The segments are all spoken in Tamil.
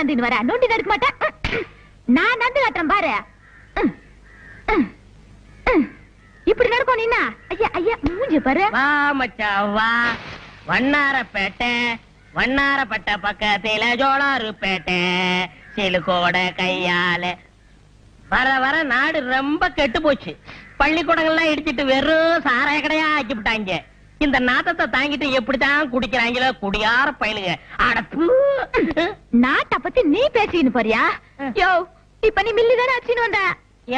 நந்தின்னு வர நோண்டி நடுக்க மாட்டேன். நான் நந்து காட்டுறேன் பாரு. இப்படி நடக்கும் நீனா? ஐயா ஐயா மூஞ்சி பாரு. வா மச்சான் வா. வண்ணாரப்பேட்டை வண்ணாரப்பட்ட பக்கத்தில ஜோளாருப்பேட்டை சிலுக்கோட கையால. வர வர நாடு ரொம்ப கெட்டு போச்சு. பள்ளிக்கூடங்கள்லாம் இடிச்சிட்டு வெறும் சாராய கடையா ஆக்கி விட்டாங்க. இந்த நாத்தத்தை தாங்கிட்டு எப்படித்தான் குடிக்கிறாங்களோ குடியார பயலுங்க. அடப்பு நாட்டை பத்தி நீ பேசின்னு போறியா? யோ இப்ப நீ மில்லி தானே அடிச்சுன்னு வந்த.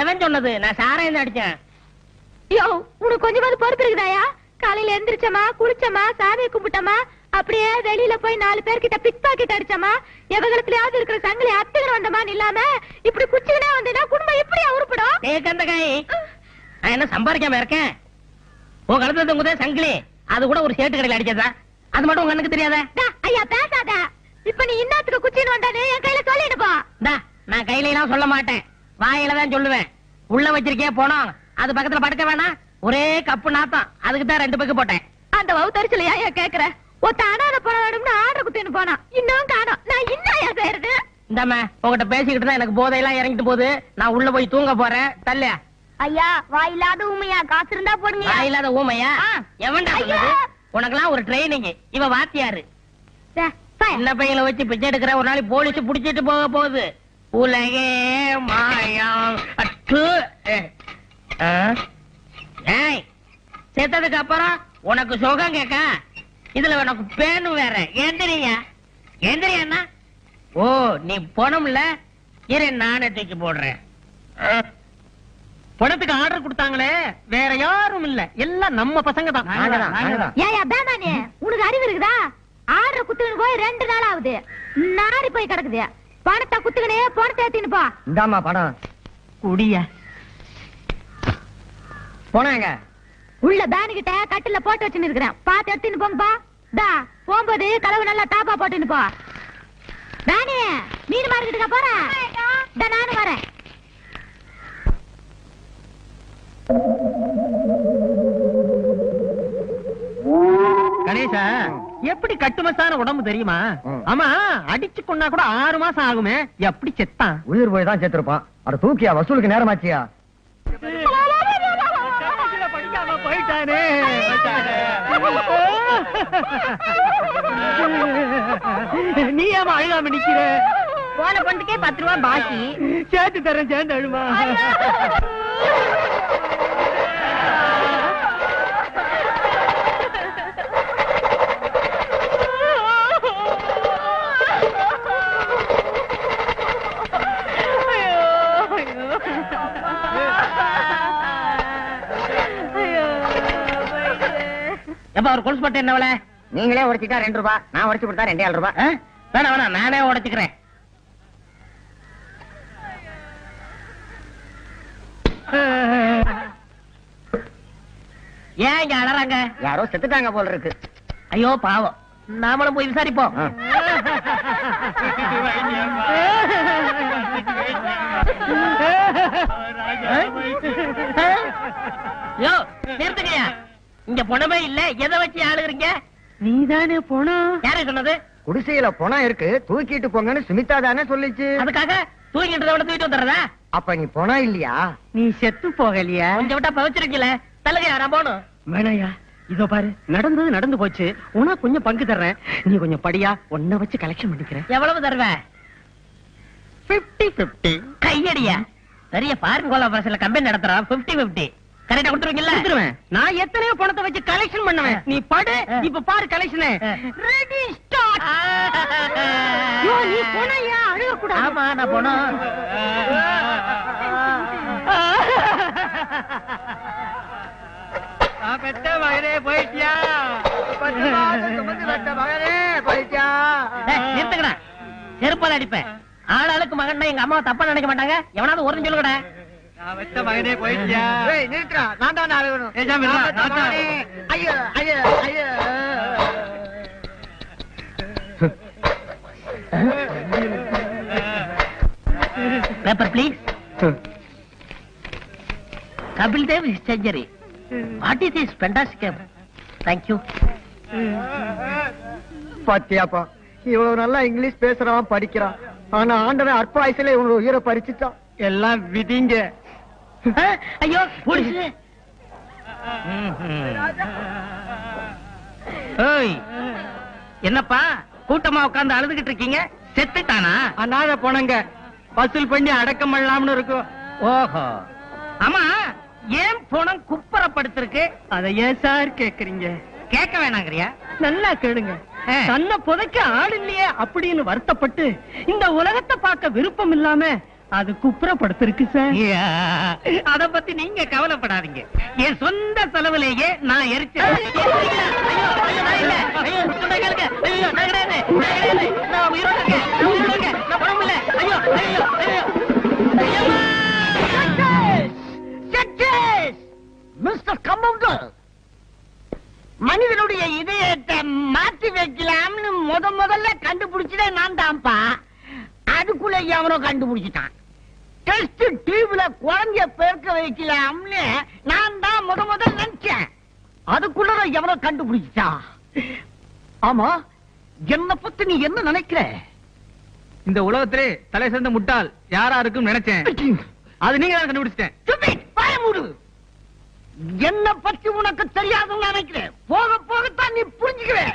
எவன் சொன்னது? நான் சாராயம் அடிச்சேன். யோ உனக்கு கொஞ்சமாவது பொறுப்பு இருக்குதாயா? காலையில எந்திரிச்சமா குளிச்சமா சாமியை கும்பிட்டமா அப்படியே வெளியில போய் 4 பேர்கிட்ட பிக் பாக்கெட் அடிச்சமா எவங்களுக்குலயாவது இருக்கிற சங்கிலி அத்துக்கிற வந்தமான்னு இல்லாம இப்படி குச்சிக்கிட்டே வந்தீங்கன்னா குடும்பம் எப்படியா உருப்படும்? அந்த காய் நான் என்ன சம்பாதிக்காம இருக்கேன்? உன் கழுத்துல தொங்குதே சங்கிலி, அது கூட ஒரு சேட்டு கடையில் அடிச்சதா? அது மட்டும் உங்க கண்ணுக்கு தெரியாத? ஐயா பேசாத. இப்ப நீ இன்னத்துக்கு குச்சின்னு வந்தானே என் கையில சொல்லிட்டு போ. நான் கையில எல்லாம் சொல்ல மாட்டேன், வாயில தான் சொல்லுவேன். உள்ள வச்சிருக்கே போனோம், அது பக்கத்துல படுக்க வேணாம். ஒரே கப்பு நாத்தம், அதுக்கு தான் 2 பக்கு போட்டேன். அந்த வவுத்தரிச்சலையா ஏன் கேக்குற? ஒத்த அனாத போன வேணும்னு ஆர்டர் குத்தின்னு போனா இன்னும் காணோம். நான் இன்னையா செய்யறது? இந்தாம உங்ககிட்ட பேசிக்கிட்டு தான் எனக்கு போதையெல்லாம் இறங்கிட்டு போகுது. நான் உள்ள போய் தூங்க போறேன். தல்ல ஐயா வாயில்லாத ஊமையா, காசு இருந்தா போடுங்க. வாயில்லாத ஊமையா? எவன்டா சொன்னது? உனக்கெல்லாம் ஒரு ட்ரைனிங். இவ வாத்தியாரு. சின்ன பையனை வச்சு பிச்சை எடுக்கிற, ஒரு நாளைக்கு போலீஸ் புடிச்சிட்டு போக போகுது. உலகே மாயம். செத்ததுக்கு அப்புறம் உனக்கு சுகம் கேட்க, இதுல உனக்கு பேனு வேற. எந்திரியா எந்திரியா? ஓ நீ போனோம்ல, இரு நானே தூக்கி போடுறேன். பணத்துக்கு ஆர்டர் கொடுத்தாங்களே, வேற யாரும் இல்ல, எல்லாம் நம்ம பசங்க தான். ஏயா பேமானே, உனக்கு அறிவு இருக்குதா? ஆர்டர் குத்துக்கிட்டு போய் 2 நாள் ஆகுது, நாரி போய் கிடக்குது. பணத்தை குத்துக்கினே பணத்தை ஏத்தின்னு போ. இந்தாமா பணம் குடியா. போனாங்க உள்ள பேனுகிட்ட கட்டில போட்டு வச்சுன்னு இருக்கிறேன், பாத்து எடுத்துன்னு போங்கப்பா. போகும்போது கலவு நல்லா டாப்பா போட்டுன்னு போ. பேனே மீன் மார்க்கெட்டுக்கா போறேன், நானும் வரேன். கணேசா, எப்படி கட்டுமசான உடம்பு தெரியுமா? ஆமா, அடிச்சு கொண்டா கூட 6 மாசம் ஆகுமே, எப்படி செத்தான்? உயிர் போய் தான் செத்துருப்பான். அட தூக்கியா, வசூலுக்கு நேரமாச்சியா? படிக்காம போயிட்டானே. நீ ஏமா அழுகாம நிக்கிற? போன பொண்ணுக்கே 10 ரூபாய் பாக்கி. சேர்த்து தரேன், சேர்ந்து அழுமா. எப்ப அவர் கொலுசு பட்டு என்னவல? நீங்களே உடைச்சிட்டா 2 ரூபாய், நான் உடைச்சு கொடுத்தா 2.5 ரூபாய். வேணா வேணா, நானே உடைச்சுக்கிறேன். ஏன் இங்க அழறாங்க? யாரோ செத்துட்டாங்க போல இருக்கு. ஐயோ பாவம், நாமளும் போய் விசாரிப்போம். யோ நிறுத்துங்கயா, இங்க பணமே இல்ல, எதை வச்சு ஆளுகிறீங்க? நீதானே போனோம். யாரே சொன்னது? குடிசையில பணம் இருக்கு, தூக்கிட்டு போங்கன்னு சுமிதா தானே சொல்லிச்சு. அதுக்காக தூக்கிட்டு தூக்கிட்டு வந்துடுறதா? அப்ப நீ பணம் இல்லையா? நீ செத்து போகலையா? கொஞ்சம் விட்டா பவிச்சிருக்கல. தலகை யாரா போனும்? வேணையா, இதோ பாரு, நடந்தது நடந்து போச்சு. உனக்கு கொஞ்சம் பங்கு தர்றேன், நீ கொஞ்சம் படியா, உன்னை வச்சு கலெக்ஷன் பண்ணிக்கிறேன். எவ்வளவு தருவ? 50-50. கையடியா, பெரிய ஃபாரின் கோல் ஆபரேஷன்ல கம்பெனி நடத்துறான். 50-50 கரெக்டா கொடுத்துருவீங்கல்ல? கொடுத்துருவேன். நான் எத்தனையோ பணத்தை வச்சு கலெக்ஷன் பண்ணுவேன். நீ படு, இப்ப பாரு கலெக்ஷன். Ready start. யோ நீ போனையா? அழுக கூடாது. ஆமா நான் போனோம். பெத்த மகனே போயிட்டியா? 10 மாசம் சுமந்து பெத்த மகனே போயிட்டியா? நிறுத்துக்கடா, செருப்பால அடிப்பேன். ஆளாளுக்கு மகன்னா எங்க அம்மா தப்பா நினைக்க மாட்டாங்க. எவனாவது ஒரு சொல்லுங்கடா. பெத்த மகனே போயிட்டியா? நிறுத்துறா, நான் தான் அழுகணும். ஐயோ ஐயோ ஐயோ. Paper please. Kapil Dev is century. What is this fantastic? Thank you. பாத்தியாப்பா, இவ்வளவு நல்லா இங்கிலீஷ் பேசுறான், படிக்கிறான். ஆனா ஆண்டவன் அற்ப வயசுல இவங்க உயிரை பறிச்சுட்டான். எல்லாம் விதிங்க. ஐயோ போலீஸ். ஏய், என்னப்பா கூட்டமா உட்கார்ந்து அழுதுகிட்டு இருக்கீங்க? செத்துட்டானா? அனாத போனங்க வசூல் பண்ணி அடக்கம் பண்ணலாம்னு இருக்கும். ஓஹோ, ஆமா, ஏன் பணம் குப்பரப்படுத்திருக்கு? அதை ஏன் சார் கேக்குறீங்க? கேட்க வேணாங்கறியா? நல்லா கேளுங்க. தன்னை புதைக்க ஆள் இல்லையே அப்படின்னு வருத்தப்பட்டு இந்த உலகத்தை பார்க்க விருப்பம் இல்லாம அது குப்புறப்படுத்திருக்கு சார். அத பத்தி நீங்க கவலைப்படாதீங்க. என் சொந்த செலவுலேயே நான் எரிச்சேன். மிஸ்டர் கம்பவுண்டர், மனிதனுடைய இதயத்தை மாற்றி வைக்கலாம்னு முதல்ல கண்டுபிடிச்சதே நான் தான்ப்பா. அதுக்குள்ள எவனோ கண்டுபிடிச்சிட்டான். டெஸ்ட் டியூப்ல குழந்தைய பேர்க்க வைக்கலாம்னு நான் தான் முதல்ல நினைச்சேன். அதுக்குள்ள எவனோ கண்டுபிடிச்சிட்டான். ஆமா, என்ன பத்தி நீ என்ன நினைக்கிற? இந்த உலகத்திலே தலை சிறந்த முட்டாள் யாரா இருக்கும் நினைச்சேன். அது நீங்க தான் கண்டுபிடிச்சிட்டேன். பயமுடு. என்ன பத்தி உனக்கு தெரியாதுன்னு நினைக்கிறேன். போக போகத்தான் நீ புரிஞ்சுக்குவே.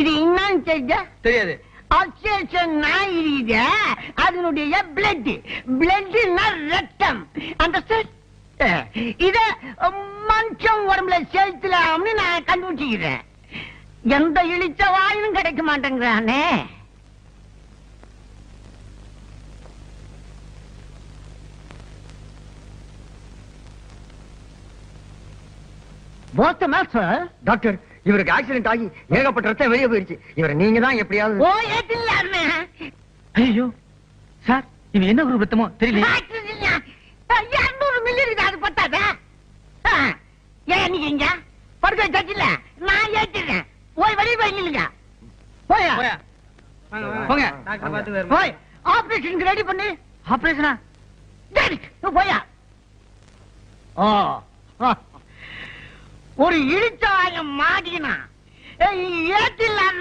இது என்னன்னு தெரிஞ்ச? தெரியாது. அதனுடைய பிளட் பிளட்னா ரத்தம். அந்த இத மனுஷன் உடம்புல செலுத்தலாம்னு நான் கண்டுபிடிச்சுக்கிறேன். எந்த இழிச்ச வாயிலும் கிடைக்க மாட்டேங்கிறானே. டாக்டர், இவருக்கு ஆக்சிடென்ட் ஆகி ஏகப்பட்ட ரத்தம் வெளியே போயிடுச்சு. இவரை நீங்க தான் எப்படியாவது. ஐயோ சார், இவன் என்ன குரூப் ரத்தமோ தெரியல. 200 மில்லி இருக்கு. அது பத்தாத. ஏன் நீங்க இங்க படுக்க சச்சில நான் ஏற்றிடுறேன். போய் வெளியே போய்ங்க. போயா போங்க. போய் ஆபரேஷனுக்கு ரெடி பண்ணு. ஆபரேஷனா? போயா. ஒரு இழிச்சாயம் மாடினா ஏற்றில்லாம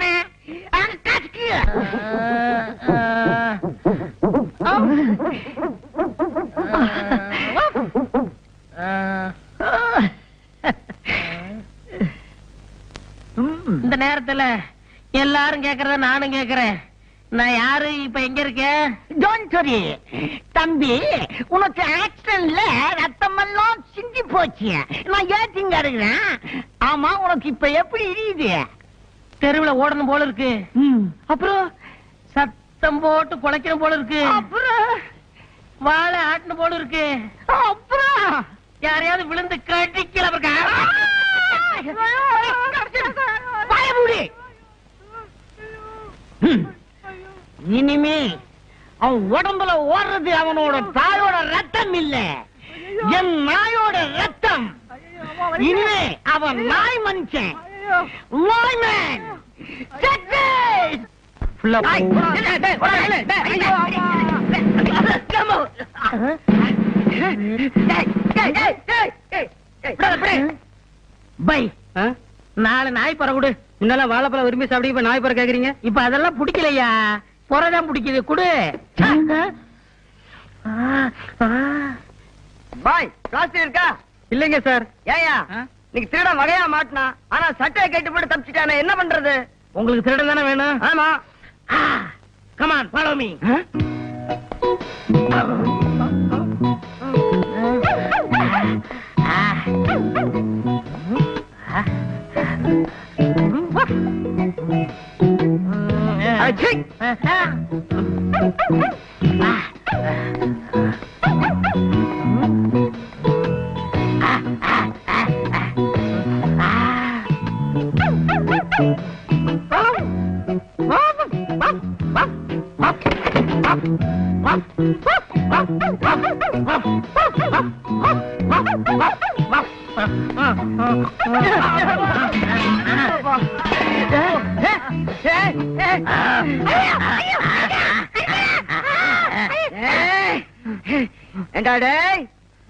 இந்த நேரத்துல எல்லாரும் கேக்குறத நானும் கேக்குறேன். நான் யாரு, இப்ப எங்க இருக்கேன்? டோன்ட் வரி தம்பி, உனக்கு ஆக்சிடென்ட்ல ரத்தம் எல்லாம் சிந்தி போச்சு. நான் ஏத்திங்க இருக்கிறேன். ஆமா, உனக்கு இப்ப எப்படி இருக்குது? தெருவுல ஓடணும் போல இருக்கு. அப்புறம் சத்தம் போட்டு குலைக்கணும் போல இருக்கு. அப்புறம் வாழை ஆட்டணும் போல இருக்கு. அப்புறம் யாரையாவது விழுந்து கடிக்கல. பயமுடி. இனிமே அவன் உடம்புல ஓடுறது அவனோட தாயோட ரத்தம் இல்ல, என் நாயோட ரத்தம். இனிமே அவன் நாய் மனுஷன். நாய்மேன். பை 4 நாய் பற கொடு. முன்னால வாழைப்பழம் விரும்பி சாப்பிட்டு இப்ப நாய் பற கேக்குறீங்க? இப்ப அதெல்லாம் பிடிக்கலையா, புறதான் பிடிக்குது. குடு. பாய், பிளாஸ்டிக் இருக்கா? இல்லைங்க சார். ஏயா நீங்க திருட வகையா மாட்டினா, ஆனா சட்டையை கேட்டு போட்டு தப்பிச்சுட்டானே, என்ன பண்றது? உங்களுக்கு திருடன் தானே வேணும்? ஆமா. Come on, follow me.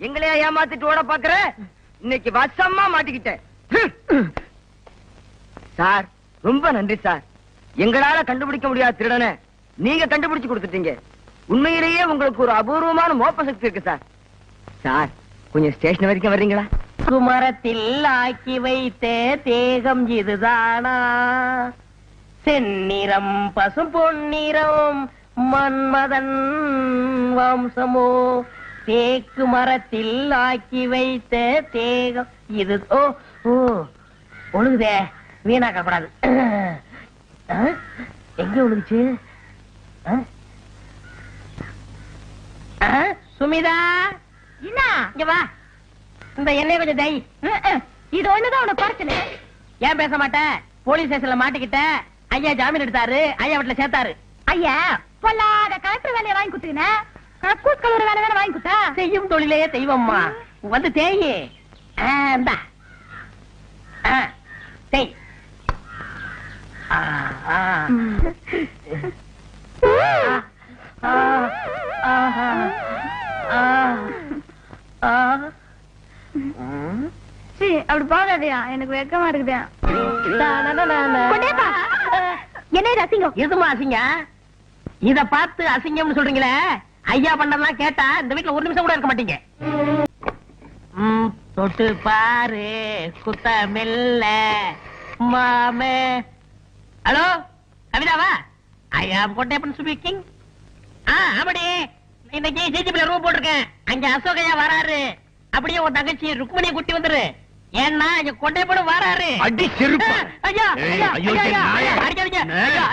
எங்களையா ஏமாத்திட்டு ஓட பாக்குற? இன்னைக்கு வசமா மாட்டிக்கிட்டேன். சார் ரொம்ப நன்றி சார். எங்களால கண்டுபிடிக்க முடியாத திருடனை நீங்க கண்டுபிடிச்சு கொடுத்துட்டீங்க. உண்மையிலேயே உங்களுக்கு ஒரு அபூர்வமான மோப்ப சக்தி இருக்கு சார். சார் கொஞ்சம் ஸ்டேஷன் வரைக்கும் வர்றீங்களா? குமரத்தில் ஆக்கி வைத்த தேகம் இதுதானா? செந்நிறம் பசும் பொன்னிறம் மன்மதன் வம்சமோ? தேக்கு மரத்தில் ஆக்கி வைத்த தேகம் இது. ஓ ஓ ஒழுகுதே, வீணாக்கப்படாது. எங்க ஒழுகுச்சு? சுமிதா, என்ன இங்க வா. இந்த எண்ணெய் கொஞ்சம் தை. இது ஒண்ணுதான் உனக்கு குறைச்சல. ஏன் பேச மாட்டேன்? போலீஸ் ஸ்டேஷன்ல மாட்டிக்கிட்ட. ஐயா ஜாமீன் எடுத்தாரு, ஐயா வீட்டுல சேர்த்தாரு. ஐயா பொல்லாத கலெக்டர் வேலையை வாங்கி கொடுத்துக்கின, கக்கூஸ் கலூர் வேலை தானே வாங்கி கொடுத்தா. செய்யும் தொழிலையே தெய்வம்மா. வந்து தேயி. இந்தா. தேய். அப்படி போகாதயா, எனக்கு வெக்கமா இருக்குதா. என்ன அசிங்கம்? எதுமா அசிங்க? இத பார்த்து அசிங்கம்னு சொல்றீங்களே, ஐயா பண்ணலாம் கேட்டா இந்த வீட்டுல ஒரு நிமிஷம் கூட இருக்க மாட்டீங்க. தொட்டு பாரு குத்தமில்ல மாமே. ஹலோ கவிதாவா? ஐயா கோட்டையப்பன் ஸ்பீக்கிங். அப்படி இன்னைக்கு ஜிஜிபில ரூம் போட்டிருக்கேன். அங்க அசோகையா வராரு. அப்படியே உன் தங்கச்சி ருக்மணியை கூட்டி வந்துரு. ஏன்னா இங்க கொண்டைப்படும் வராரு. அடி செருப்பு. ஐயா ஐயா ஐயோ, ஐயா நாயே. அடிக்காதீங்க.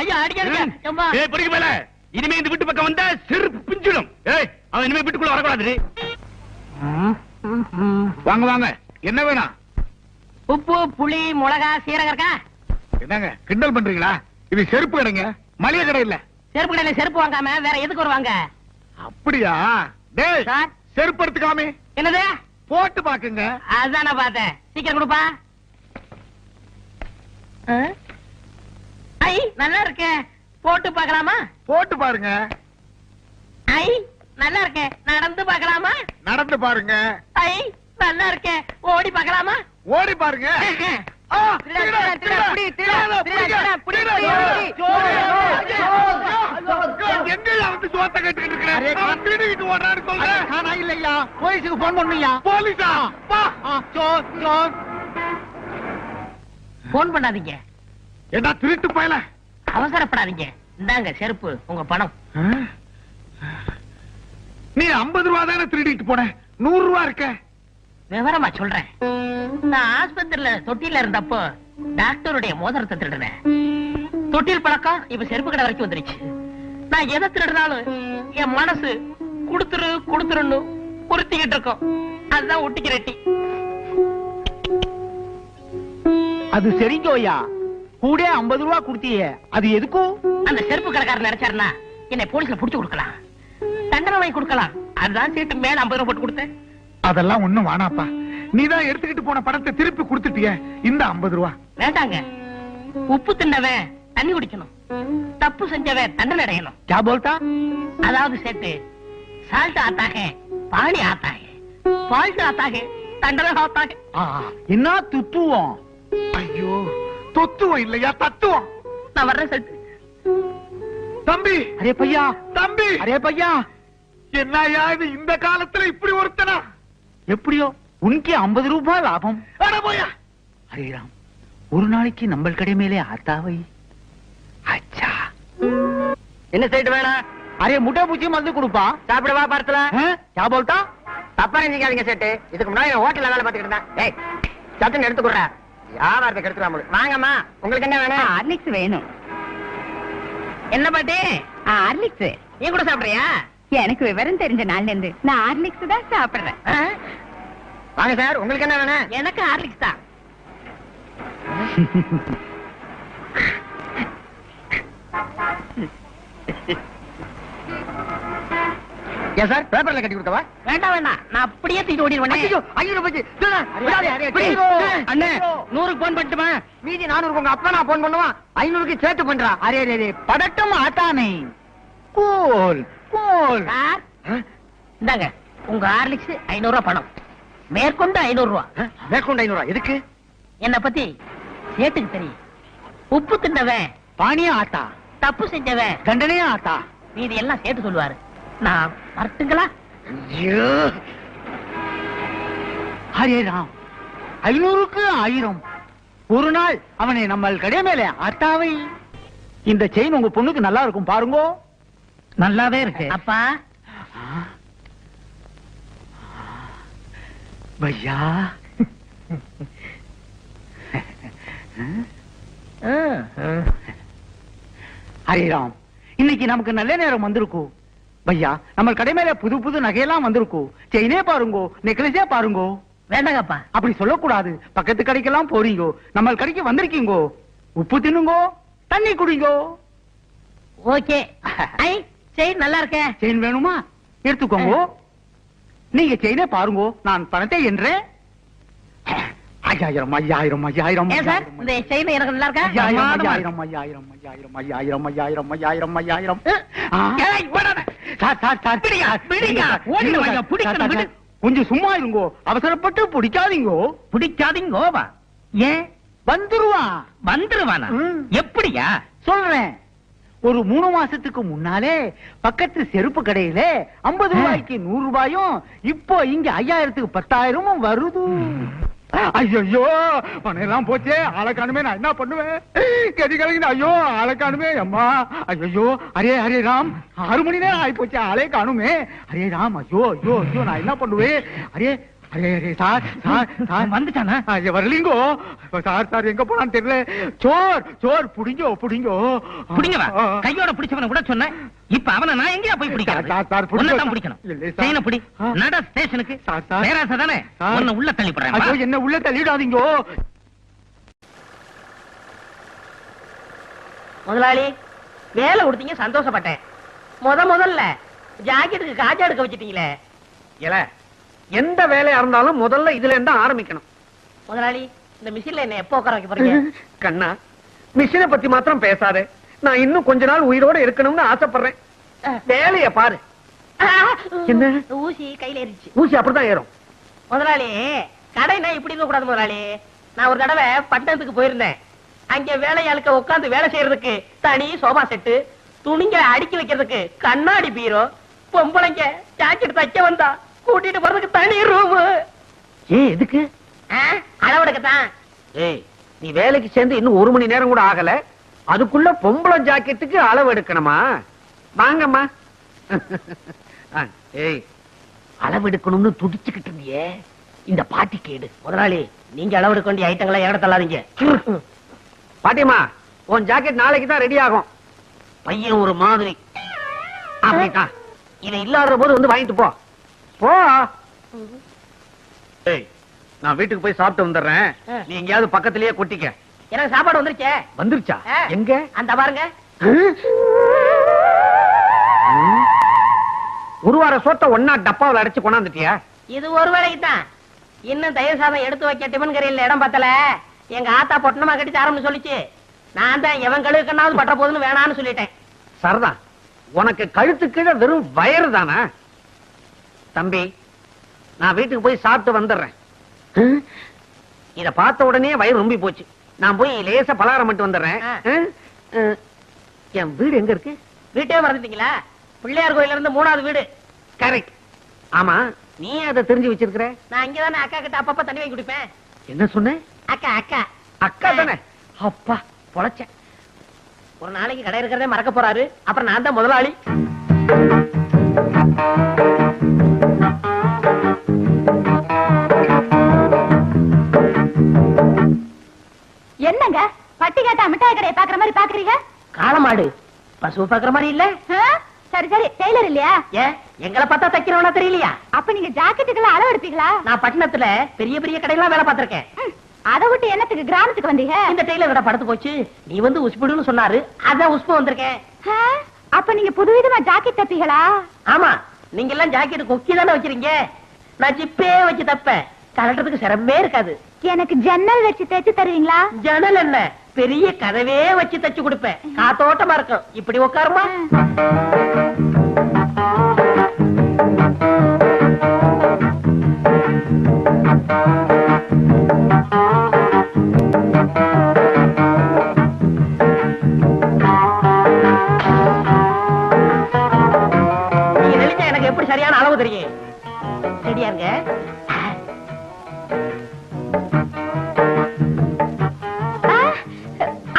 ஐயா அடிக்காதீங்க. அம்மா. ஏய் பொறுக்கி மேல. இனிமே இந்த வீட்டு பக்கம் வந்தா செருப்பு பிஞ்சிடும். ஏய் அவன் இனிமே வீட்டுக்குள்ள வரக்கூடாது. வாங்க வாங்க. என்ன வேணும்? உப்பு புளி மிளகா சீரகம் இருக்கா? என்னங்க கிண்டல் பண்றீங்களா? இது செருப்பு கடைங்க, மளிகை கடை இல்ல. செருப்பு கடையில செருப்பு வாங்காம வேற எதுக்கு வருவாங்க? அப்படியா? டேய் சார். செருப்பு எடுத்துக்காமே என்னது? போட்டு பாக்குங்க. அதான் நான் பார்த்தேன். சீக்கிரம் கொடுப்பா. ஐ நல்லா இருக்கே, போட்டு பார்க்கலாமா? போட்டு பாருங்க. ஐ நல்லா இருக்கே, நடந்து பார்க்கலாமா? நடந்து பாருங்க. ஐ நல்லா இருக்கே, ஓடி பார்க்கலாமா? ஓடி பாருங்க. எங்கயா வந்து சோத்த கட்டிட்டு இருக்கிறேன்? இல்லையா, போலீஸுக்கு போன் பண்ணுயா. போலீஸா? போன் பண்ணாதீங்க, என்ன திருட்டு பயல? அவசரப்படாதீங்க. இந்தாங்க செருப்பு, உங்க பணம். நீ 50 ரூபா தானே திருடிட்டு போன, 100 ரூபா இருக்க. விவரமா சொல்றேன். நான் ஆஸ்பத்திரியில தொட்டில இருந்தப்போ டாக்டருடைய மோதிரத்தை திருடுறேன். தொட்டில் பழக்கம் இப்ப செருப்பு கடை வரைக்கும் வந்துருச்சு. நான் எதை திருடினாலும் என் மனசு குடுத்துரு குடுத்துருன்னு உறுத்திக்கிட்டு இருக்கோம். அதுதான் ஒட்டிக்கு ரெட்டி. அது சரிங்கோயா, கூட 50 ரூபா கொடுத்தியே, அது எதுக்கும்? அந்த செருப்பு கடைக்காரர் நினைச்சாருன்னா என்னை போலீஸ்ல புடிச்சு கொடுக்கலாம், தண்டனை வாங்கி கொடுக்கலாம். அதுதான் சீட்டு மேல 50 ரூபா போட்டு கொடுத்தேன். அதெல்லாம் ஒண்ணும் வேணாப்பா. நீதான் எடுத்துக்கிட்டு போன பணத்தை திருப்பி கொடுத்துட்டிய. இந்த 50 ரூபா வேண்டாங்க. உப்பு தின்னவன் தண்ணி குடிக்கணும், தப்பு செஞ்சவன் தண்டனை அடையணும். क्या बोलता? அதாவது செட்டு சால்ட் ஆத்தாக பாணி ஆத்தாக, பால்ட் ஆத்தாக தண்டனை ஆத்தாக. என்ன துத்துவோம்? ஐயோ, தொத்துவம் இல்லையா, தத்துவம். நான் வர்றேன் செட்டு. தம்பி, அரே பையா, தம்பி, அரே பையா, என்னையா இது இந்த காலத்துல இப்படி ஒருத்தனா? எப்படியோ உனக்கு 50 ரூபாய் லாபம். அட போயா. அரே ராம், ஒரு நாளைக்கு நம்ம கடை மேலே ஆத்தாவை. அச்சா, என்ன சைடு வேணும்? அரே முட்டை பூச்சி மருந்து கொடுப்பா. சாப்பிடவா படத்துல? क्या बोलता? தப்பா நினைக்காதீங்க சேட்டு. இதுக்கு முன்னாடி ஹோட்டல்ல வேலை பார்த்துக்கிட்டு இருந்தேன். ஏய் சட்டுன்னு எடுத்து கொடுறா, வியாபாரத்தை கெடுத்துறாம. வாங்கம்மா, உங்களுக்கு என்ன வேணும்? ஹார்லிக்ஸ் வேணும். என்ன பாட்டி? ஹார்லிக்ஸ் நீ கூட சாப்பிடுறியா? எனக்கு விவரம் தெரிஞ்ச நாள்ல இருந்து நான் ஹார்லிக்ஸ் தான் சாப்பிடுறேன். வாங்க சார், உங்களுக்கு என்ன வேணும்? எனக்கு ஹார்லிக்ஸ் தான். ஏன் சார் பேப்பர்ல கட்டி கொடுத்தவா? வேண்டாம் வேண்டாம், நான் அப்படியே தூக்கி ஓடிடுவேன். அண்ணே 100க்கு போன் பண்ணட்டுமா? மீதி 400 உங்க அப்பா நான் போன் பண்ணுவான். 500க்கு சேர்த்து பண்றா. அரே ரே படட்டும் ஆத்தானே. Cool cool. சார் இந்தாங்க உங்க ஹார்லிக்ஸ் 500 ரூபாய் பணம், மேற்கொண்டு 500 ரூபாய். மேற்கொண்டு 500 எதுக்கு? என்ன பத்தி சேட்டுக்கு தெரியும். உப்பு தின்னவன் பாணியா ஆத்தா, தப்பு செஞ்சவன் தண்டனையா ஆத்தா. மீதி எல்லாம் கேட்டு சொல்லுவாரு. நான் வரட்டுங்களா? ஐயோ! ஹரே ராம், 500க்கு 1000. ஒரு நாள் அவனை நம்ம கடை மேல ஆத்தாவை. இந்த செயின் உங்க பொண்ணுக்கு நல்லா இருக்கும் பாருங்க. நல்லாவே இருக்கு. அப்பா பையா, ஹரிராம், இன்னைக்கு நமக்கு நல்ல நேரம் வந்திருக்கும். பையா, நம்ம கடை மேல புது புது நகையெல்லாம் வந்திருக்கும். செயினே பாருங்கோ, நெக்லஸே பாருங்கோ. வேண்டாங்கப்பா. அப்படி சொல்லக்கூடாது. பக்கத்து கடைக்கெல்லாம் போறீங்கோ, நம்ம கடைக்கு வந்திருக்கீங்கோ. உப்பு தின்னுங்கோ, தண்ணி குடிங்கோ. ஓகே. ஐ, செயின் நல்லா இருக்கே. செயின் வேணுமா? எடுத்துக்கோங்க. நீங்க செயினே பாருங்கோ, நான் பணத்தை என்றேன். 5000 5000 5000. ஏன் சார், இந்த செயின் எனக்கு நல்லா இருக்கா? 5000 5000 5000 5000 5000 5000. ஏய், ஓடாத. சார், பிடிங்க, பிடிங்க. ஓடிடுங்க, ஐயா, பிடிக்கணும், விடு. கொஞ்சம் சும்மா இருங்கோ, அவசரப்பட்டு பிடிக்காதீங்கோ. பிடிக்காதீங்கோவா? ஏன்? வந்துருவான். வந்துருவானா? எப்படியா? சொல்றேன். ஒரு 3 மாசத்துக்கு முன்னாலே பக்கத்து செருப்பு கடையில 50 ரூபாய்க்கு 100 ரூபாயும், இப்போ இங்க 5000க்கு 10,000 வருது. ஐயோ, பணம் எல்லாம் போச்சே, ஆளை காணுமே, நான் என்ன பண்ணுவேன்? கதி கலங்கின. ஐயோ, ஆளை காணுமே அம்மா. ஐயோ, ஹரே ராம், 6 மணி நேரம் ஆகி போச்சு, ஆளே காணுமே. ஹரே ராம், ஐயோ ஐயோ ஐயோ, நான் என்ன பண்ணுவேன்? அரே சார் வந்துட்டானா? வரலீங்கோ. சார் எங்க போனான்னு தெரியல. சோர் புடிங்கோ. புடிங்கவா? கையோட பிடிச்சவனை கூட சொன்னேன். இப்ப அவனை நான் எங்கயா போய் பிடிக்கிறேன்? உன்னதான் பிடிக்கணும். செயினை பிடி, நட ஸ்டேஷனுக்கு. பேராசை தானே, உன்னை உள்ள தள்ளி போடுறேன். என்ன உள்ள தள்ளிடாதீங்கோ. முதலாளி, வேலை கொடுத்தீங்க, சந்தோஷப்பட்டேன். முதல்ல ஜாக்கெட்டுக்கு காஜா எடுக்க வச்சிட்டீங்களே. எந்த வேலையா இருந்தாலும் முதல்ல இதுல இருந்தா ஆரம்பிக்கணும். முதலாளி, இந்த மிஷின்ல என்ன எப்போ உட்கார வைக்க போறீங்க? கண்ணா, மிஷினை பத்தி மாத்திரம் பேசாதே. நான் இன்னும் கொஞ்ச நாள் உயிரோட இருக்கணும்னு ஆசைப்படுறேன். வேலைய பாரு. என்ன ஊசி கையில ஏறிச்சு. ஊசி அப்படிதான் ஏறும். முதலாளி, கடைனா இப்படி இருக்க கூடாது முதலாளி. நான் ஒரு தடவை பட்டணத்துக்கு போயிருந்தேன். அங்க வேலையாளுக்க உட்கார்ந்து வேலை செய்யறதுக்கு தனி சோபா செட்டு, துணிங்க அடுக்கி வைக்கிறதுக்கு கண்ணாடி பீரோ, பொம்பளைங்க ஜாக்கெட் தைக்க வந்தா கூட்டிட்டு போறதுக்கு தனி ரூம். எதுக்கு? அளவெடுக்கத்தான். ஏய், நீ வேலைக்கு சேர்ந்து இன்னும் 1 மணி நேரம் கூட ஆகல, அதுக்குள்ள பொம்பளை ஜாக்கெட்டுக்கு அளவு எடுக்கணுமா? வாங்கம்மா. ஏய், அளவு எடுக்கணும்னு துடிச்சுக்கிட்டு இருந்தியே, இந்த பாட்டி கேடு. முதலாளி, நீங்க அளவெடுக்க வேண்டிய ஐட்டங்களை ஏட தள்ளாதீங்க. பாட்டிமா, உன் ஜாக்கெட் நாளைக்கு தான் ரெடி ஆகும். பையன் ஒரு மாதிரி. அப்படிதான். இதை இல்லாத போது வந்து வாங்கிட்டு போ. ஏய், நான் வீட்டுக்கு போய் சாப்பிட்டு வந்துடுறேன். நீ எங்கயாவது பக்கத்திலேயே கொட்டிக்க. எனக்கு சாப்பாடு வந்துருச்சே. வந்துருச்சா? எங்க? அந்த பாருங்க. ஒரு வார சோத்த ஒன்னா டப்பாவில் அடைச்சு கொண்டாந்துட்டியா? இது ஒரு வேளைக்கு தான். இன்னும் தயிர் சாதம் எடுத்து வைக்க டிபன் கரையில் இடம் பத்தல. எங்க ஆத்தா பொட்டணமா கட்டி ஆரம்பிச்சு சொல்லிச்சு. நான் தான் எவன் கழுவுக்கண்ணாவது பட்ட போதுன்னு வேணான்னு சொல்லிட்டேன். சரதா, உனக்கு கழுத்து கீழே வெறும் வயறு தானா? தம்பி, நான் வீட்டுக்கு போய் சாப்பிட்டு வந்துடுறேன். இத பார்த்த உடனே வயிறு ரொம்பி போச்சு. நான் போய் லேசா பலகாரம் மட்டும் வந்துடுறேன். என் வீடு எங்க இருக்கு? வீட்டே மறந்துட்டீங்களா? பிள்ளையார் கோயில இருந்து 3வது வீடு. கரெக்ட். ஆமா, நீ அதை தெரிஞ்சு வச்சிருக்கிற? நான் இங்கதானே அக்கா கிட்ட அப்பப்ப தண்ணி வாங்கி குடிப்பேன். என்ன சொன்ன? அக்கா அக்கா அக்கா தானே? அப்பா பொழைச்சேன். ஒரு நாளைக்கு கடை இருக்கிறதே மறக்க போறாரு. அப்புறம் நான் தான் முதலாளி. என்னங்க பட்டி கேட்டா மிட்டாய் கடையை பாக்குற மாதிரி பாக்குறீங்க? காளமாடு பசு பாக்குற மாதிரி இல்ல. சரி டெய்லர் இல்லையா? ஏன் எங்களை பார்த்தா தைக்கிறவனா தெரியலையா? அப்ப நீங்க ஜாக்கெட்டுக்கெல்லாம் அளவு எடுப்பீங்களா? நான் பட்டணத்துல பெரிய பெரிய கடையெல்லாம் வேலை பார்த்திருக்கேன். அதை விட்டு என்னத்துக்கு கிராமத்துக்கு வந்தீங்க? இந்த டெய்லர் கடை படுத்து போச்சு. நீ வந்து உஸ்புடுன்னு சொன்னாரு, அதான் உஸ்பு வந்திருக்கேன். அப்ப நீங்க புதுவிதமா ஜாக்கெட் தப்பீங்களா? ஆமா, நீங்க எல்லாம் ஜாக்கெட் கொக்கி தானே வச்சிருக்கீங்க. நான் ஜிப்பே வச்சு தப்பேன். கலட்டுறதுக்கு சிரமமே இருக்காது. எனக்கு ஜன்னல் வச்சு தைச்சு தருவீங்களா? ஜன்னல் என்ன, பெரிய கதவே வச்சு தச்சு கொடுப்பேன். காத்தோட்டமா இருக்கும். இப்படி உட்காருமா.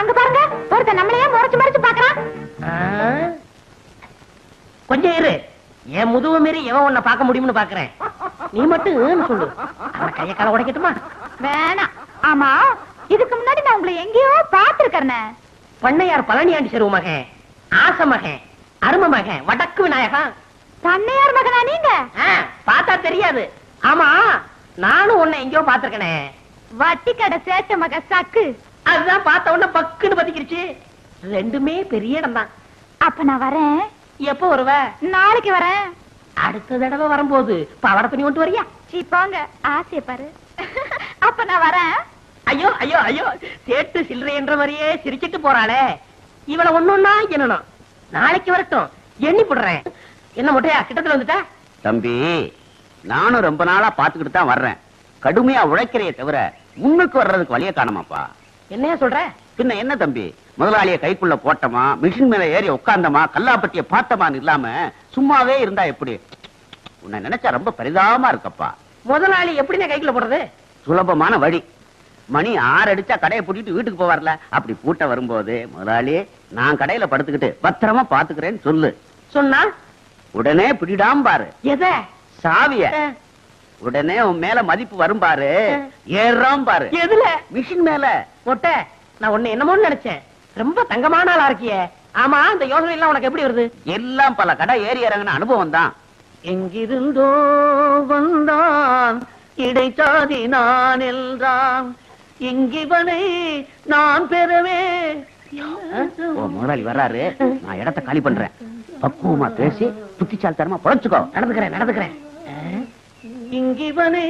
அங்க பாருங்க, ஒருத்தன் நம்மளையே முறைச்சு முறைச்சு பாக்குறான். கொஞ்சம் இரு, என் முதுவ மீறி எவன் உன்னை பார்க்க முடியும்னு பாக்குறேன். நீ மட்டும் சொல்லு, அவன் கைய கால உடைக்கட்டுமா? வேணாம். ஆமா, இதுக்கு முன்னாடி நான் உங்களை எங்கேயோ பாத்துருக்கேன். பண்ணையார் பழனியாண்டி செருவு மகன், ஆச மகன், அரும மகன், வடக்கு விநாயகன். பண்ணையார் மகனா நீங்க? பார்த்தா தெரியாது. ஆமா, நானும் உன்னை எங்கேயோ பாத்துருக்கனே. வட்டி கடை சேட்ட மக சக்கு. அதுதான் பார்த்த உடனே பக்குன்னு பத்திக்கிருச்சு. ரெண்டுமே பெரிய இடம் தான். அப்ப நான் வரேன். எப்போ வருவ? நாளைக்கு வரேன். அடுத்த தடவை வரும்போது பாவாடை துணி கொண்டு வரியா? போங்க, ஆசைய பாரு. அப்ப நான் வரேன். ஐயோ ஐயோ ஐயோ, சேட்டு சில்லறை என்ற மாதிரியே சிரிச்சிட்டு போறாளே. இவளை ஒண்ணுன்னா என்னணும். நாளைக்கு வரட்டும், எண்ணி போடுறேன். என்ன மொட்டையா கிட்டத்துல வந்துட்டா? தம்பி, நானும் ரொம்ப நாளா பாத்துக்கிட்டு தான் வர்றேன். கடுமையா உழைக்கிறைய தவிர முன்னுக்கு வர்றதுக்கு வழிய காணமாப்பா. என்னையா சொல்ற? பின்ன என்ன தம்பி, முதலாளிய கைக்குள்ள போட்டமா, மிஷின் மேல ஏறி உட்கார்ந்தமா, கல்லாப்பட்டிய பார்த்தமான்னு இல்லாம சும்மாவே இருந்தா எப்படி? உன்னை நினைச்சா ரொம்ப பரிதாபமா இருக்கப்பா. முதலாளி எப்படின்னா கைக்குள்ள போடுறது? சுலபமான வழி. மணி 6 அடிச்சா கடையை பூட்டிட்டு வீட்டுக்கு போவார்ல, அப்படி பூட்ட வரும்போது முதலாளி நான் கடையில படுத்துக்கிட்டு பத்திரமா பாத்துக்கிறேன்னு சொல்லு. சொன்னா உடனே பிடிடாம பாரு எத? சாவிய. உடனே உன் மேல மதிப்பு வரும் பாரு, ஏறாம் பாரு. எதுல? மிஷின் மேல. மொட்டை, நான் உன்னை என்னமோன்னு நினைச்சேன். ரொம்ப தங்கமான ஆளா இருக்கியே. ஆமா, இந்த யோசனை எல்லாம் உனக்கு எப்படி வருது? எல்லாம் பல கடை ஏறி இறங்கின அனுபவம் தான். எங்கிருந்தோ வந்தான் இடைச்சாதி நான் என்றான், இங்கிவனை நான் பெறவே. ஓ, முதலாளி வர்றாரு, நான் இடத்தை காலி பண்றேன். பக்குவமா பேசி புத்திசாலித்தனமா பொழைச்சுக்கோ. நடந்துக்கிறேன். இங்கிவனை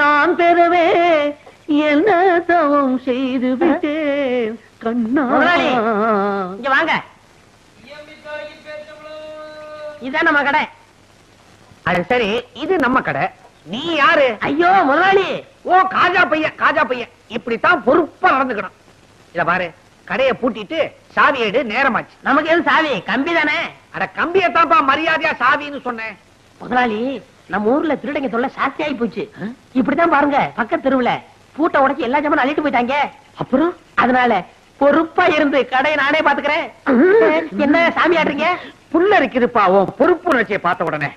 நான் பெறவே என்ன தவம் செய்து விட்டேன் கண்ணா. முதலாளி, இங்க வாங்க. இதான் நம்ம கடை. அது சரி, இது நம்ம கடை. நீ யாரு? ஐயோ முதலாளி. ஓ, காஜா பையன். இப்படித்தான் பொறுப்பா நடந்துக்கணும். இத பாரு, கடையை பூட்டிட்டு சாவி எடு, நேரமாச்சு. நமக்கு எது சாவி? கம்பி தானே. அட, கம்பியத்தான்ப்பா மரியாதையா சாவின்னு சொன்னேன். முதலாளி, நம்ம ஊர்ல திருடங்க தொல்லை சாஸ்தி ஆகி போச்சு. இப்படிதான் பாருங்க, பக்கத்து தெருவுல பூட்டை உடைச்சு எல்லா ஜாமான் அள்ளிட்டு போயிட்டாங்க. அப்புறம் அதனால பொறுப்பா இருந்து கடையை நானே பாத்துக்கிறேன். என்ன சாமி ஆடுறீங்க? புல்ல இருக்குதுப்பா உன் பொறுப்பு உணர்ச்சியை பார்த்த உடனே.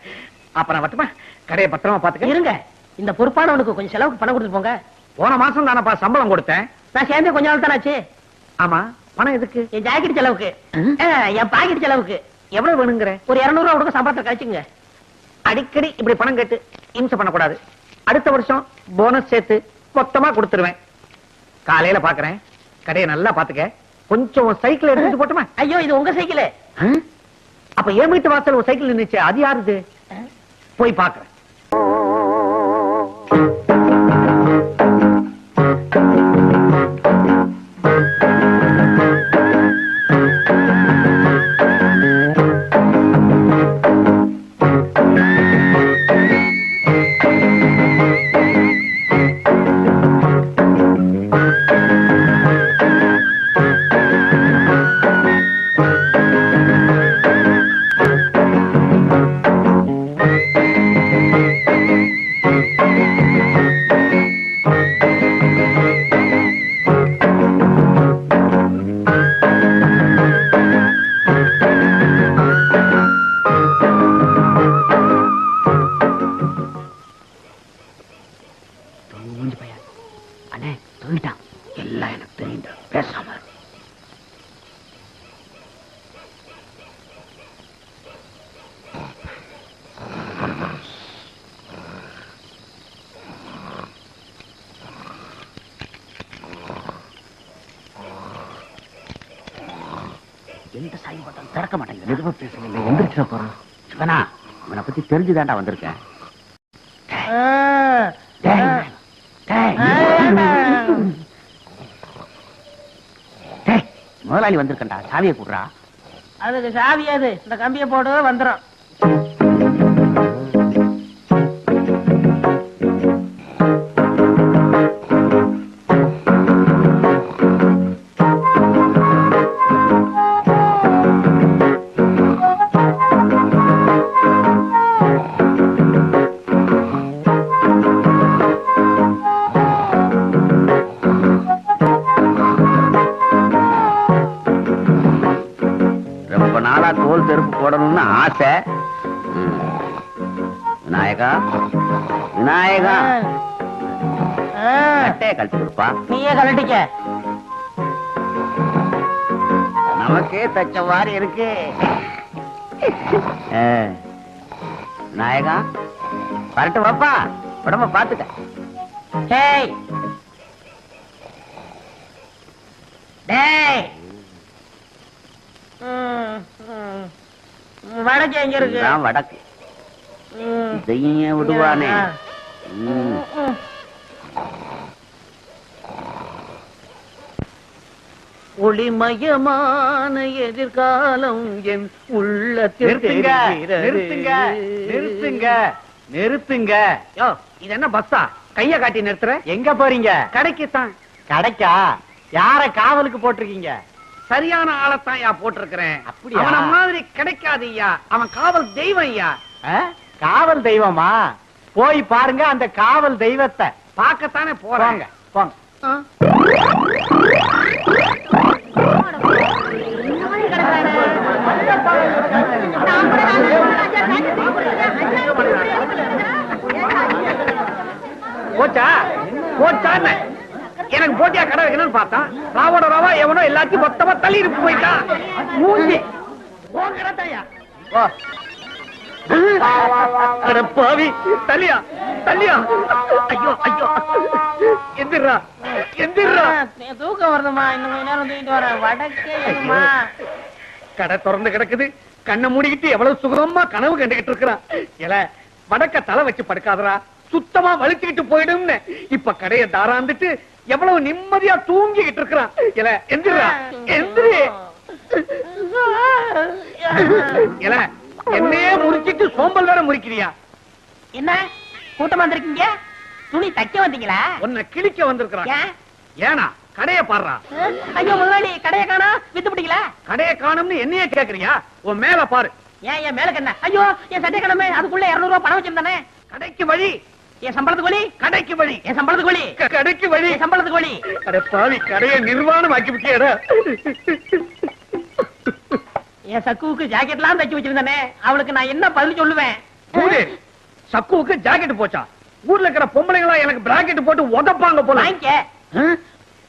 அப்புறம் வட்டுமா, கடையை பத்திரமா பாத்துக்க. இருங்க, இந்த பொறுப்பானவனுக்கு கொஞ்சம் செலவுக்கு பணம் கொடுத்து போங்க. போன மாசம் தானப்பா சம்பளம் கொடுத்தேன். நான் சேர்ந்து கொஞ்ச நாள் தானே ஆச்சு. ஆமா, பணம் எதுக்கு? என் ஜாக்கெட் செலவுக்கு, என் பாக்கெட் செலவுக்கு. எவ்வளவு வேணுங்கிற? ஒரு 200 ரூபா கொடுக்க சம்பளத்தை கழிச்சுங்க. அடிக்கடி இப்படி பணம் கேட்டு இம்சை பண்ணக்கூடாது. அடுத்த வருஷம் போனஸ் சேர்த்து மொத்தமா கொடுத்துருவேன். காலையில பாக்குறேன். கடையை நல்லா பாத்துக்க. கொஞ்சம் சைக்கிள் எடுத்துட்டு போட்டுமா? ஐயோ, இது உங்க சைக்கிள். அப்ப என் வீட்டு வாசல் ஒரு சைக்கிள் நின்னுச்சு, அது யாருது? போய் பாக்குறேன். எந்த சாயும் பட்டம் திறக்க மாட்டேங்குது. எதுவும் பேசல, எந்திரிச்சு போறான். சிவனா, இவனை பத்தி தெரிஞ்சுதாண்டா வந்திருக்கேன். முதலாளி வந்திருக்கா, சாவியை கூடுறா. அதுக்கு சாவி அது, இந்த கம்பியை போடு வந்துடும். போடணும்னு ஆசை. விநாயகா விநாயகா கட்டையை கழட்டி கொடுப்பா. நீயே கழட்டிக்க. நமக்கே தச்ச மாதிரி இருக்கு. விநாயகா வரட்டு வாப்பா, உடம்ப பாத்துக்க. டேய் டேய், வடக்கு எங்க இருக்கு? வடக்கு இதையும் விடுவானே. ஒளிமயமான எதிர்காலம் என் உள்ளத்தில் நிறுத்துங்க. யோ, இது என்ன பஸ்ஸா? கைய காட்டி நிறுத்துற. எங்க போறீங்க? கடைக்கு தான். கடைக்கா? யார காவலுக்கு போட்டிருக்கீங்க? சரியான ஆளத்தான் யா போட்டிருக்கிறேன். அவன மாதிரி கிடைக்காது ஐயா. அவன் காவல் தெய்வம் ஐயா. காவல் தெய்வமா? போய் பாருங்க அந்த காவல் தெய்வத்தை. பார்க்கத்தானே போறாங்க. போங்க. போச்சா போச்சான்னு எனக்கு போட்டியா கடை வைக்கணும்னு பார்த்தா ராவோட ராவா எவனோ எல்லாத்தையும் மொத்தமா தள்ளி இருக்கு போயிட்டான். மூஞ்சி பாவி தள்ளியா தள்ளியா. ஐயோ ஐயோ எந்திரா எந்திரா. தூக்கம் வருதுமா, இன்னும் கொஞ்ச நேரம் தூக்கிட்டு வரேன். வடக்கே எங்கம்மா? கடை திறந்து கிடக்குது. கண்ணை மூடிக்கிட்டு எவ்வளவு சுகமா கனவு கண்டுகிட்டு இருக்கிறான். எல வடக்க தலை வச்சு படுக்காதரா, சுத்தமா வலிச்சுக்கிட்டு போயிடும்னு இப்ப கடையை தாராந்துட்டு எவ்வளவு நிம்மதியா தூங்கிக்கிட்டு இருக்கிறான். எல எந்திரா எந்திரி. எல என்னையே முறிச்சிட்டு சோம்பல் வேற முறிக்கிறியா? என்ன கூட்டமா வந்திருக்கீங்க? துணி தைக்க வந்தீங்களா? உன்னை கிழிக்க வந்திருக்கிறான். ஏனா கடைய பாடுறா. ஐயோ முதலாளி, கடைய காணோம், வித்து பிடிக்கல. கடைய காணும்னு என்னையே கேக்குறியா? உன் மேல பாரு. ஏன் என் மேல கண்ண? ஐயோ என் சட்டை கிழமை, அதுக்குள்ள 200 ரூபாய் பணம் வச்சிருந்தானே. கடைக்கு வழி. என் சம்பளத்துக்கு வழி. கடைக்கு வழி. என் சம்பளத்துக்கு வழி. கடைக்கு வழி. என் சம்பளத்துக்கு வழி. அட பாவி, கடையை நிர்வாணம் ஆக்கி விட்டியடா. என் சக்குவுக்கு ஜாக்கெட்லாம் தைச்சு வச்சிருந்தானே, அவளுக்கு நான் என்ன பதில் சொல்லுவேன்? சக்குவுக்கு ஜாக்கெட் போச்சா? ஊர்ல இருக்கிற பொம்பளைங்களா எனக்கு பிராக்கெட் போட்டு உதப்பாங்க போல. வாங்கிக்க.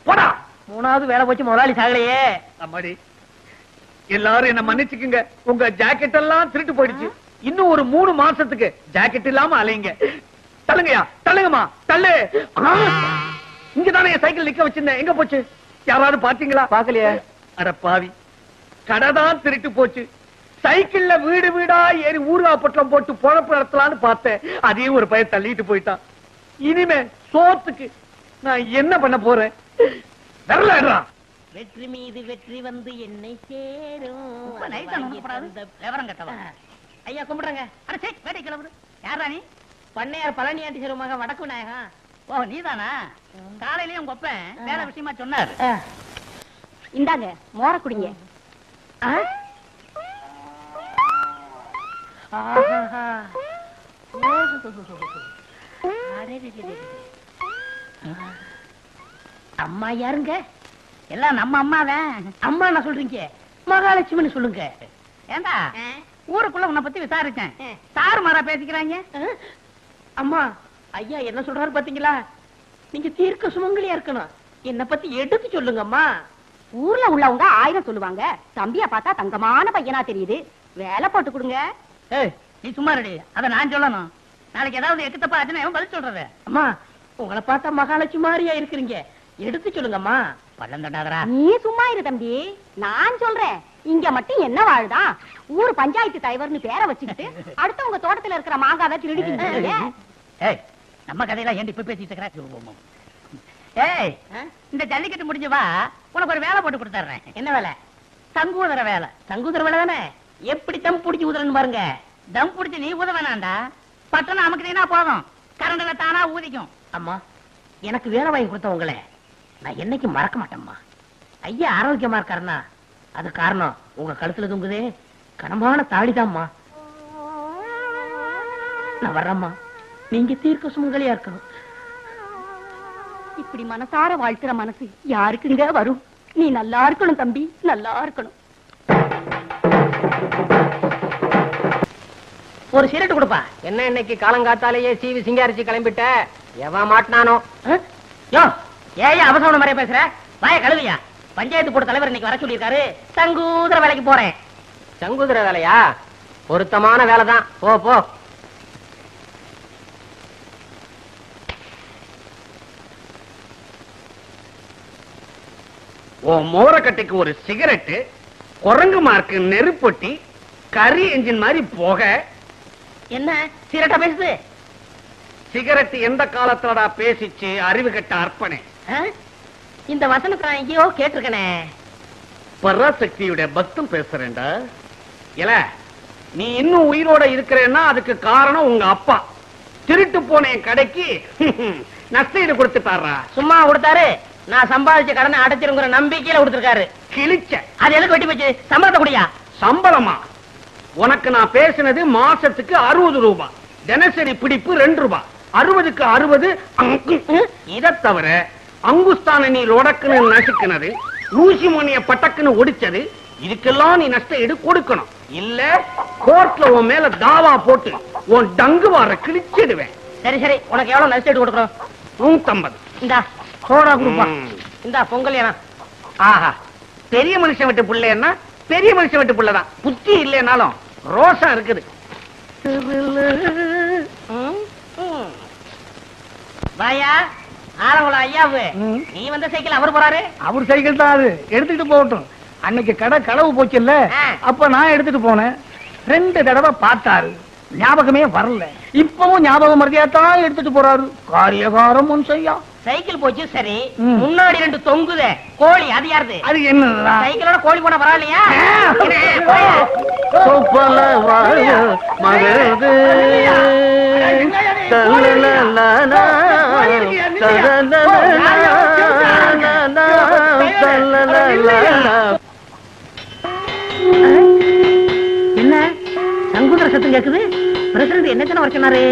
போடா. 3வது வேலை போச்சு, முதலாளி சாகலையே. அம்மாடி, எல்லாரும் என்ன மன்னிச்சுக்குங்க. உங்க ஜாக்கெட் எல்லாம் திருட்டு போயிடுச்சு. இன்னும் ஒரு 3 மாசத்துக்கு ஜாக்கெட் இல்லாம அலைங்க. தள்ளுங்கயா, தள்ளுங்கம்மா, தள்ளு. இங்கதானே என் சைக்கிள் நிக்க வச்சிருந்தேன், எங்க போச்சு? யாராவது பாத்தீங்களா? பாக்கலையே. அட பாவி, கடைதான் திருட்டு போச்சு. சைக்கிள்ல வீடு வீடா ஏறி ஊர்கா பொட்டலம் போட்டு பொழப்பு நடத்தலான்னு பார்த்தேன். அதையும் ஒரு பையன் தள்ளிட்டு போயிட்டான். இனிமே சோத்துக்கு நான் என்ன பண்ண போறேன்? வரலடா. வெற்றி மீது வெற்றி வந்து என்னை சேரும். விவரம் கட்டவா? ஐயா கும்பிடுறங்க. அட சே, வேட்டை கிளம்புது. யாரா நீ? பண்ணையார் பழனி ஆண்டி சிறுமக வடக்கு விநாயகம். ஓ நீதானா? காலையிலயும் உங்க அப்பன் வேலை விஷயமா சொன்னார். இந்தாங்க மோர குடிங்க. அம்மா யாருங்க? எல்லாம் நம்ம அம்மாதான். அம்மா என்ன சொல்றீங்க? மகாலட்சுமின்னு சொல்லுங்க. ஏண்டா ஊருக்குள்ள உன்னை பத்தி விசாரிச்சேன். சாரு மாறா பேசிக்கிறாங்க. அம்மா ஐயா என்ன சொல்றாரு பாத்தீங்களா? நீங்க தீர்க்க சுமங்கலியா இருக்கணும். என்ன பத்தி எடுத்து சொல்லுங்க அம்மா. ஊர்ல உள்ளவங்க 1000 சொல்லுவாங்க. தம்பியா பார்த்தா தங்கமான பையனா தெரியுது. வேலை போட்டு கொடுங்க. ஏய் நீ சும்மா ரெடி. அத நான் சொல்லணும். நாளைக்கு ஏதாவது எக்கு தப்பா ஆச்சுன்னா பதில் சொல்றது. அம்மா உங்களை பார்த்தா மகாலட்சுமி மாதிரியா இருக்கிறீங்க. எடுத்து சொல்லுங்கம்மா. பள்ளம் தட்டாதரா. நீ சும்மா இரு தம்பி, நான் சொல்றேன். இங்க மட்டும் என்ன வாழுதா? ஊர் பஞ்சாயத்து தலைவர்னு பேரை வச்சுக்கிட்டு அடுத்தவங்க தோட்டத்துல இருக்கிற மாங்காவை திருடிக்கிட்டு. ஏய் நம்ம கதையெல்லாம் ஏன் இப்ப பேசிட்டு இருக்கிற? ஏய் இந்த ஜல்லிக்கட்டு முடிஞ்சு வா, உனக்கு ஒரு வேலை போட்டு கொடுத்துறேன். என்ன வேலை? சங்கூதர வேலை. சங்கூதர வேலை தானே? எப்படி தம் பிடிச்சி ஊதுறன்னு பாருங்க. தம் பிடிச்சி நீ ஊத வேணாண்டா, பட்டணம் அமுக்கிட்டீங்கன்னா போதும், கரண்ட்ல தானா ஊதிக்கும். அம்மா எனக்கு வேலை வாங்கி கொடுத்தவங்கள நான் என்னைக்கு மறக்க மாட்டேம்மா. ஐயா ஆரோக்கியமா இருக்காருன்னா அது காரணம் உங்க கழுத்துல தொங்குதே கனமான தாடிதாம்மா. நான் வர்றேம்மா. நீங்க தீர்க்க சுமங்கலியா இருக்கணும். இப்படி மனசார வாழ்த்துற மனசு யாருக்குங்க வரும்? நீ நல்லா இருக்கணும் தம்பி, நல்லா இருக்கணும். ஒரு சிரட்டு கொடுப்பா. என்ன இன்னைக்கு காலங்காத்தாலேயே சீவி சிங்காரிச்சு கிளம்பிட்ட? எவன் மாட்டினானோ? யோ, ஏன் அவசரம் மாதிரியே பேசுற? வாய கழுவியா. பஞ்சாயத்து போர்டு தலைவர் இன்னைக்கு வர சொல்லியிருக்காரு. சங்கூதர வேலைக்கு போறேன். சங்குதிர வேலையா? பொருத்தமான வேலைதான். போ போ. மோரக்கட்டைக்கு ஒரு சிகரெட்டு, குரங்கு மார்க்கு நெருப்பொட்டி, கரி என்ஜின் மாதிரி போக. என்ன சிரட்டா பேசுது? சிகரெட் எந்த காலத்தோட பேசிச்சு? அறிவு கட்ட அர்ப்பணே. இந்த வசனத்தை நான் எங்கேயோ கேட்டிருக்கனே. பராசக்தியுடைய பக்தம் பேசுறேன்டா. இல்ல, நீ இன்னும் உயிரோட இருக்கிறேன்னா அதுக்கு காரணம் உங்க அப்பா. திருட்டு போன என் கடைக்கு நஷ்டஈடு கொடுத்துட்டாரா? சும்மா கொடுத்தாரு. நான் சம்பாதிச்ச கடனை அடைச்சிருங்கிற நம்பிக்கையில கொடுத்திருக்காரு. கிழிச்ச. அது எதுக்கு வெட்டி போச்சு? சம்பளத்தை குடியா? சம்பளமா? உனக்கு நான் பேசினது மாசத்துக்கு 60 ரூபாய், தினசரி பிடிப்பு 2 ரூபாய். 60க்கு 60. இதை தவிர அங்குஸ்தான நீ லொடக்குன்னு நசுக்குனது, ஊசி மணிய பட்டக்குன்னு ஒடிச்சது, இதுக்கெல்லாம் நீ நஷ்ட ஈடு கொடுக்கணும். இல்ல கோர்ட்ல உன் மேல தாவா போட்டு உன் டங்கு வார கிழிச்சிடுவேன். சரி சரி, உனக்கு எவ்வளவு நஷ்ட ஈடு கொடுக்கணும்? 150. இந்தா சோடா கொடுப்பா. இந்தா பொங்கல் ஏனா. ஆஹா, பெரிய மனுஷன் விட்டு பிள்ளைன்னா பெரிய மனுஷன் விட்டு பிள்ளைதான். புத்தி இல்லைனாலும் ரோசா இருக்குது. வாயா ஆரங்குளம் ஐயாவு, நீ வந்த சைக்கிள் அவர் போறாரு. அவர் சைக்கிள் தான் அது, எடுத்துக்கிட்டு போகட்டும். அன்னைக்கு கடை களவு போச்சுல்ல, அப்ப நான் எடுத்துட்டு போனேன். 2 தடவை பார்த்தாரு, ஞாபகமே வரல. இப்பவும் ஞாபகம் மறதியாத்தான் எடுத்துட்டு போறாரு. காரியகாரம் ஒன் செய்யா. சைக்கிள் போச்சு சரி, முன்னாடி 2 தொங்குதே கோழி, அது யாருது? அது என்னடா? சைக்கிளோட கோழி போனா பரவாயில்லையா? என்ன சங்குதர சத்தம் கேக்குது? பிரசிடண்ட் என்ன வர சொன்னாரு?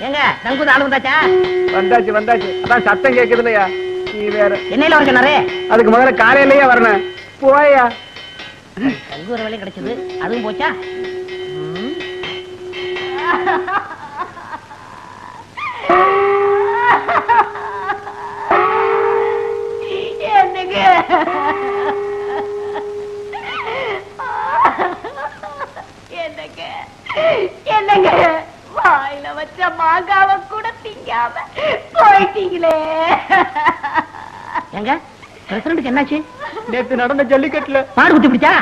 எங்க சங்குத ஆளு வந்தாச்சா? வந்தாச்சு வந்தாச்சு. அதான் சத்தம் கேக்குது இல்லையா? நீ வேற என்னையில வர சொன்னாரு? அதுக்கு முதல்ல காலையிலேயே வரணும். போயா. சங்குதர வேலை கிடைச்சது, அதுவும் போச்சா? என்னங்க வாயில வச்ச மாங்காவ கூட திங்காம போயிட்டீங்களே. எங்க பிரசிடண்ட்க்கு என்னாச்சு? நேத்து நடந்த ஜல்லிக்கட்டுல மாடு குத்தி பிடிச்சா?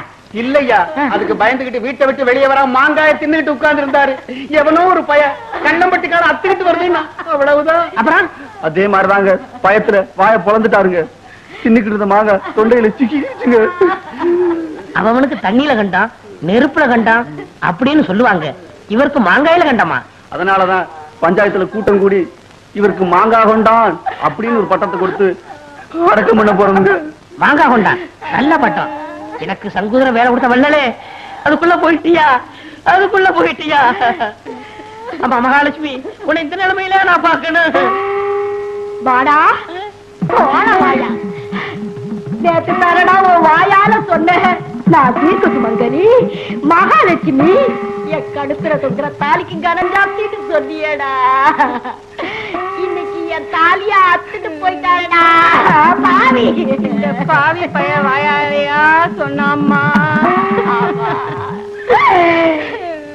இல்லையா, அதுக்கு பயந்துகிட்டு வீட்டை விட்டு வெளியே வர மாங்காய தின்னுட்டு உட்கார்ந்து இருந்தாரு. எவனோ ஒரு பய கண்ணம்பட்டிக்கார அத்துக்கிட்டு வருதுன்னா அவ்வளவுதான். அப்புறம் அதே மாதிரிதாங்க, பயத்துல வாய பொழந்துட்டாருங்க. தின்னுக்கிட்டு இருந்த மாங்காய் தொண்டையில சிக்கிச்சுங்க. அவனுக்கு தண்ணியில கண்டான், நெருப்புல கண்டான் அப்படின்னு சொல்லுவாங்க. இவருக்கு மாங்காயில கண்டமா? அதனாலதான் பஞ்சாயத்துல கூட்டம் கூடி இவருக்கு மாங்காய் கொண்டான் அப்படின்னு ஒரு பட்டத்தை கொடுத்து அடக்கம் பண்ண போறோங்க. மாங்காய் கொண்டான், நல்ல பட்டம். எனக்கு சங்குதிர வேலை கொடுத்த வல்லலே, அதுக்குள்ள போயிட்டியா? அதுக்குள்ள போயிட்டியா? அம்மா மகாலட்சுமி, உன்னை இந்த நிலைமையில நான் பாக்கணும். வாடா போடா வாயா. நேத்து தரடா உன் வாயால சொன்ன நான் தீர்க்க சுமங்கலி மகாலட்சுமி, என் கடுப்புற தொங்குற தாலிக்கு கனம் ஜாஸ்தின்னு சொன்னியடா. இன்னைக்கு என் தாலிய அத்துட்டு போயிட்டாடா பாவி. இந்த பாவி பைய வாயாலையா சொன்னாம்மா.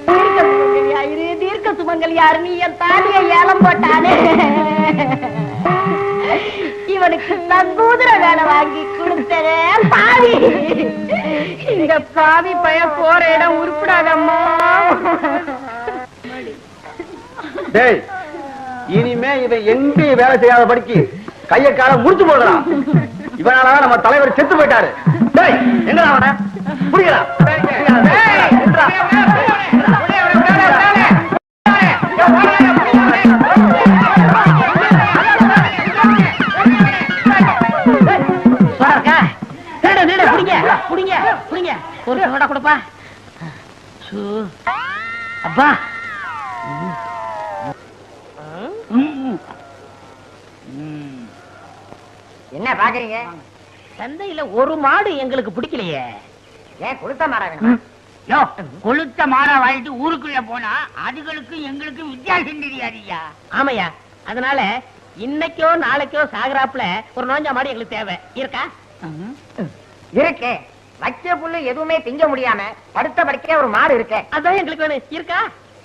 தீர்க்க சுமங்கலி ஆயிரு, தீர்க்க சுமங்கலி யாருன்னு என் தாலிய ஏலம் போட்டானே. இவனுக்கு நங்கூதுர வேலை வாங்கி கொடுத்ததே பாவி. இந்த பாவி பையன் போற இடம் உருப்படாதம்மா. டேய், இனிமே இவன் எங்கேயும் வேலை செய்யாத படிக்கு கைய கால முடிச்சு போடுறான். இவனாலதான் நம்ம தலைவர் செத்து போயிட்டாரு. டேய், எங்கடா அவன புடிக்கலாம். ஒரு சோடா கொடுப்பா. அப்பா என்ன பாக்குறீங்க? சந்தையில ஒரு மாடு எங்களுக்கு பிடிக்கலையே. ஏன் கொடுத்த மாறா வேணுமா? யோ, கொளுத்த மாறா வாங்கிட்டு ஊருக்குள்ள போனா அதுகளுக்கு எங்களுக்கு வித்தியாசம் தெரியாதுயா. ஆமையா, அதனால இன்னைக்கோ நாளைக்கோ சாகராப்புல ஒரு நோஞ்சா மாடு எங்களுக்கு தேவை. இருக்கா? இருக்கே, வச்ச புல்லு எதுவுமே திங்க முடியாம படுத்த படுக்க ஒரு மாடு இருக்கே. அதான் எங்களுக்கு வேணும். இருக்கா?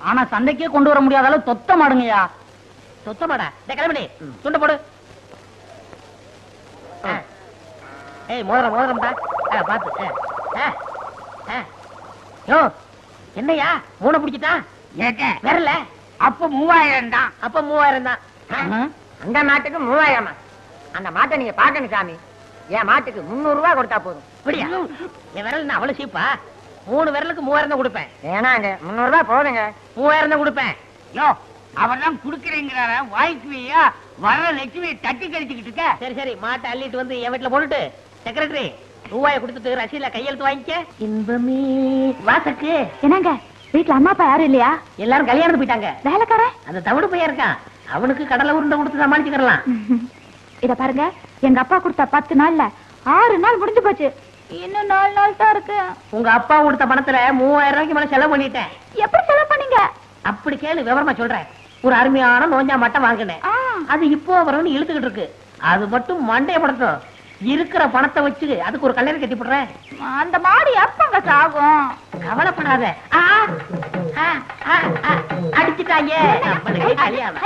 ஆனா சந்தைக்கே கொண்டு வர முடியாத அளவு தொத்த மாடுங்கய்யா. சொத்த மாடா? கிளம்பி துண்டு போடு. ஏய், மோதிரம் மோதிரம்டா. பாத்து. யோ, என்னையா மூணை பிடிச்சிட்டா? வரல அப்ப 3000 தான். அப்ப 3000 தான். அந்த மாட்டுக்கு 3000. அந்த மாட்டை நீங்க பாக்கணும் சாமி. என் மாட்டுக்கு 300 ரூபாய் கொடுத்தா போதும். அப்படியா? என் விரல் அவ்வளவு சீப்பா? 3 விரலுக்கு 3000 தான் கொடுப்பேன். ஏனாங்க 300 ரூபாய் போதுங்க. 3000 தான் கொடுப்பேன். யோ, அவர்தான் குடுக்கறேங்கிறார வாய்க்குவியா? வர லட்சுமியை தட்டி கழிச்சுக்கிட்டு இருக்க. சரி சரி, மாட்டை அள்ளிட்டு வந்து என் வீட்டுல போட்டுட்டு செக்ரட்டரி ரூபாயை கொடுத்துட்டு ரசீல கையெழுத்து வாங்கிக்க. இன்பமே வாசக்கு. என்னங்க வீட்டுல அம்மா அப்பா யாரும் இல்லையா? எல்லாரும் கல்யாணம் போயிட்டாங்க. வேலைக்காரன் அந்த தவிடு பையன் இருக்கான், அவனுக்கு கடலை உருண்டை கொடுத்து சமாளிச்சுக்கலாம். இத பாருங்க, எங்க அப்பா கொடுத்த 10 நாள்ல 6 நாள் முடிஞ்சு போச்சு. இன்னும் 4 நாள் தான் இருக்கு. உங்க அப்பா கொடுத்த பணத்துல 3000 ரூபாய்க்கு மேல செலவு பண்ணிட்டேன். எப்படி செலவு பண்ணீங்க? அப்படி கேளு, விவரமா சொல்றேன். ஒரு அருமையான நோஞ்சா மட்டை வாங்கினேன். ஆ. அது இப்போ வரும்னு இழுத்துக்கிட்டு இருக்கு. அது மட்டும் மண்டைய படுத்தும். இருக்கிற பணத்தை வச்சு அதுக்கு ஒரு கல்யாணம் கட்டி போடுறேன். அந்த மாடு எப்பங்க சாகும்? கவலைப்படாத. அடிச்சுட்டாங்க. நம்மளுக்கு கல்யாணம்.